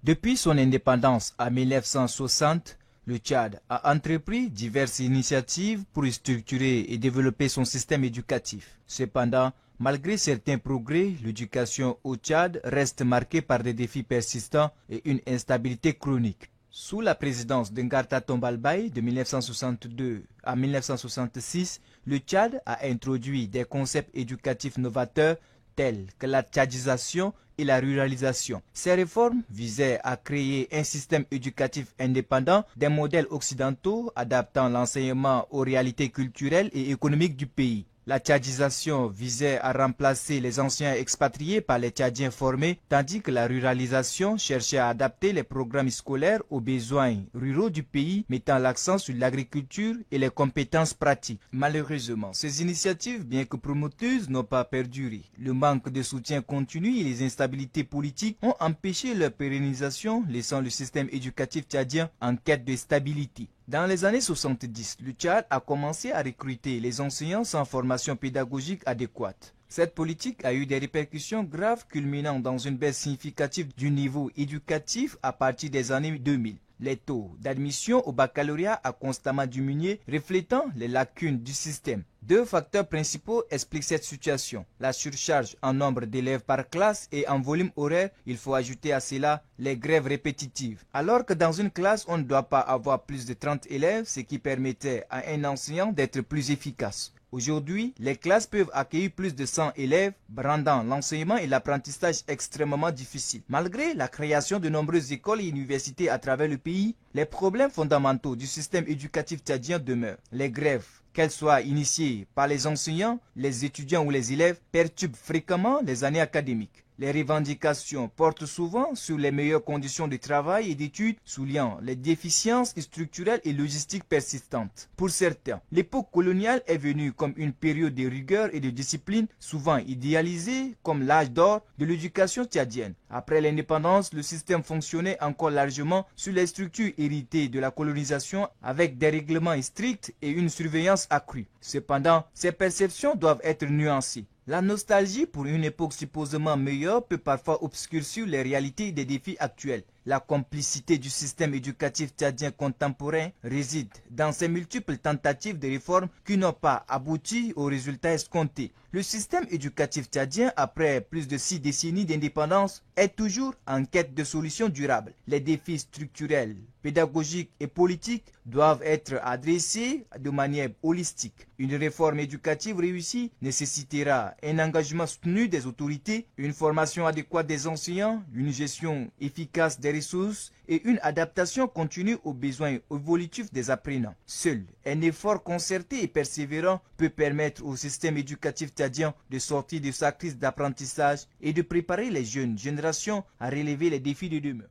Depuis son indépendance en 1960, le Tchad a entrepris diverses initiatives pour structurer et développer son système éducatif. Cependant, malgré certains progrès, l'éducation au Tchad reste marquée par des défis persistants et une instabilité chronique. Sous la présidence d'Ngarta Tombalbaye de 1962 à 1966, le Tchad a introduit des concepts éducatifs novateurs tels que la tchadisation et la ruralisation. Ces réformes visaient à créer un système éducatif indépendant des modèles occidentaux adaptant l'enseignement aux réalités culturelles et économiques du pays. La tchadisation visait à remplacer les anciens expatriés par les Tchadiens formés, tandis que la ruralisation cherchait à adapter les programmes scolaires aux besoins ruraux du pays, mettant l'accent sur l'agriculture et les compétences pratiques. Malheureusement, ces initiatives, bien que prometteuses, n'ont pas perduré. Le manque de soutien continu et les instabilités politiques ont empêché leur pérennisation, laissant le système éducatif tchadien en quête de stabilité. Dans les années 70, le Tchad a commencé à recruter les enseignants sans formation pédagogique adéquate. Cette politique a eu des répercussions graves culminant dans une baisse significative du niveau éducatif à partir des années 2000. Les taux d'admission au baccalauréat a constamment diminué, reflétant les lacunes du système. Deux facteurs principaux expliquent cette situation. La surcharge en nombre d'élèves par classe et en volume horaire, il faut ajouter à cela les grèves répétitives. Alors que dans une classe, on ne doit pas avoir plus de 30 élèves, ce qui permettait à un enseignant d'être plus efficace. Aujourd'hui, les classes peuvent accueillir plus de 100 élèves, rendant l'enseignement et l'apprentissage extrêmement difficiles. Malgré la création de nombreuses écoles et universités à travers le pays, les problèmes fondamentaux du système éducatif tchadien demeurent. Les grèves, qu'elles soient initiées par les enseignants, les étudiants ou les élèves, perturbent fréquemment les années académiques. Les revendications portent souvent sur les meilleures conditions de travail et d'études, soulignant les déficiences structurelles et logistiques persistantes. Pour certains, l'époque coloniale est venue comme une période de rigueur et de discipline, souvent idéalisée comme l'âge d'or de l'éducation tchadienne. Après l'indépendance, le système fonctionnait encore largement sur les structures héritées de la colonisation avec des règlements stricts et une surveillance accrue. Cependant, ces perceptions doivent être nuancées. La nostalgie pour une époque supposément meilleure peut parfois obscurcir les réalités des défis actuels. La complicité du système éducatif tchadien contemporain réside dans ces multiples tentatives de réforme qui n'ont pas abouti aux résultats escomptés. Le système éducatif tchadien, après plus de 6 décennies d'indépendance, est toujours en quête de solutions durables. Les défis structurels, pédagogiques et politiques doivent être adressés de manière holistique. Une réforme éducative réussie nécessitera un engagement soutenu des autorités, une formation adéquate des enseignants, une gestion efficace des ressources et une adaptation continue aux besoins évolutifs des apprenants. Seul un effort concerté et persévérant peut permettre au système éducatif tchadien de sortir de sa crise d'apprentissage et de préparer les jeunes générations à relever les défis de demain.